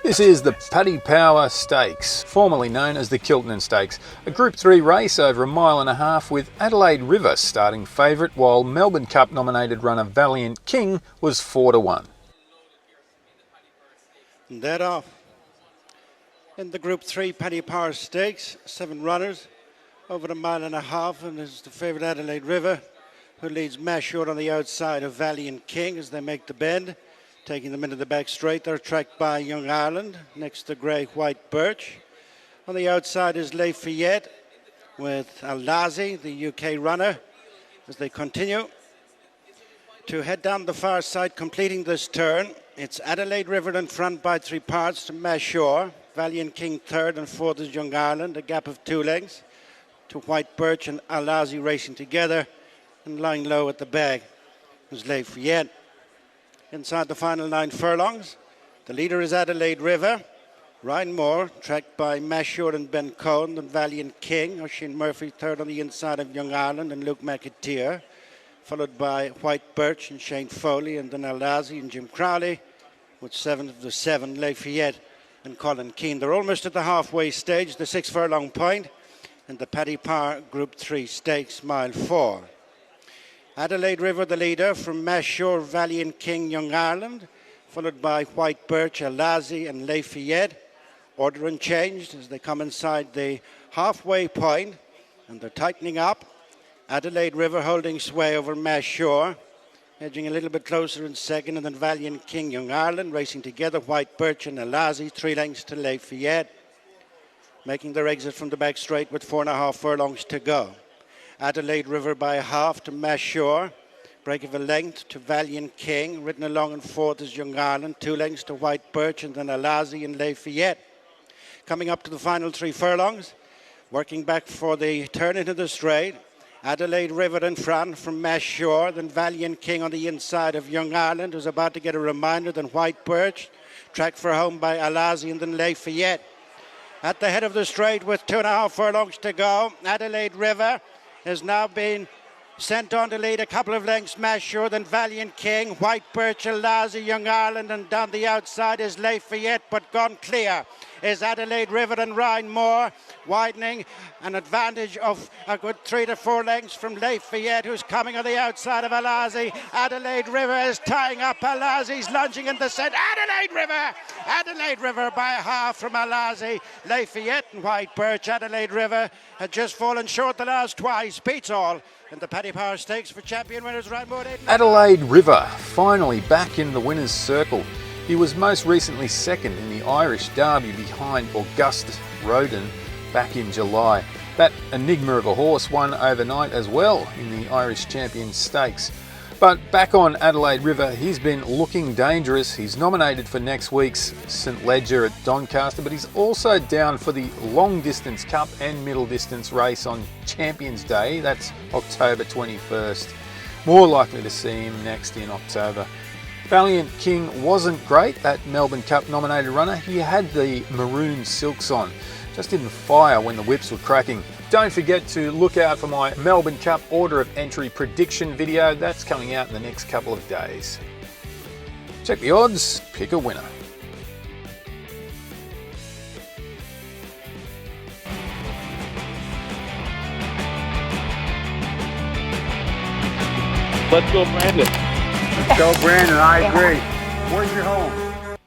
This is the Paddy Power Stakes, formerly known as the Kilternan Stakes, a Group 3 race over 1.5 miles with Adelaide River starting favourite, while Melbourne Cup nominated runner Valiant King was 4-1. Dead off. In the Group 3 Paddy Power Stakes, 7 runners over 1.5 miles, and this is the favourite Adelaide River, who leads Mashort on the outside of Valiant King as they make the bend. Taking them into the back straight, they're tracked by Young Ireland, next to grey-white Birch. On the outside is Lafayette with Aasy, the UK runner, as they continue to head down the far side, completing this turn. It's Adelaide River in front by 3 parts to Mashort. Valiant King third and fourth is Young Ireland, a gap of 2 lengths to White Birch and Aasy racing together, and lying low at the back is Lafayette. Inside the final 9 furlongs, the leader is Adelaide River. Ryan Moore, tracked by Mashort and Ben Cohen, and Valiant King. Oisin Murphy third on the inside of Young Ireland and Luke McAteer, followed by White Birch and Shane Foley, and then Aasy and Jim Crowley, with 7 of the 7, Lafayette and Colin Keane. They're almost at the halfway stage, the 6 furlong point, and the Paddy Power Group 3 Stakes, mile 4. Adelaide River, the leader, from Mashort, Valiant King, Young Ireland, followed by White Birch, Aasy and Lafayette. Order unchanged as they come inside the halfway point, and they're tightening up. Adelaide River holding sway over Mashort, edging a little bit closer in second, and then Valiant King, Young Ireland racing together, White Birch and Aasy, 3 lengths to Lafayette, making their exit from the back straight with 4.5 furlongs to go. Adelaide River by a half to Mashort, break of a length to Valiant King, ridden along in fourth is Young Ireland, 2 lengths to White Birch and then Aasy and Lafayette. Coming up to the final 3 furlongs, working back for the turn into the straight, Adelaide River in front from Mashort, then Valiant King on the inside of Young Ireland, who's about to get a reminder, then White Birch, tracked for home by Aasy and then Lafayette. At the head of the straight with 2.5 furlongs to go, Adelaide River has now been sent on to lead a couple of lengths. Mashort, then Valiant King, White Birch, Aasy, Young Ireland, and down the outside is Lafayette, but gone clear is Adelaide River and Ryan Moore, widening an advantage of a good 3 to 4 lengths from Lafayette, who's coming on the outside of Aasy. Adelaide River is tying up Aasy's lunging in the centre. Adelaide River by a half from Aasy. Lafayette and White Birch. Adelaide River had just fallen short the last twice, beats all. And the Paddy Power Stakes for champion winners Ryan Moore. Adelaide River finally back in the winner's circle. He was most recently second in the Irish Derby behind Augustus Rodin back in July. That enigma of a horse won overnight as well in the Irish Champion Stakes. But back on Adelaide River, he's been looking dangerous. He's nominated for next week's St Ledger at Doncaster, but he's also down for the long distance cup and middle distance race on Champions Day. That's October 21st. More likely to see him next in October. Valiant King wasn't great, that Melbourne Cup nominated runner. He had the maroon silks on. Just didn't fire when the whips were cracking. Don't forget to look out for my Melbourne Cup order of entry prediction video. That's coming out in the next couple of days. Check the odds, pick a winner. Let's go, Brandon. Go, Brandon. I agree. Where's your home?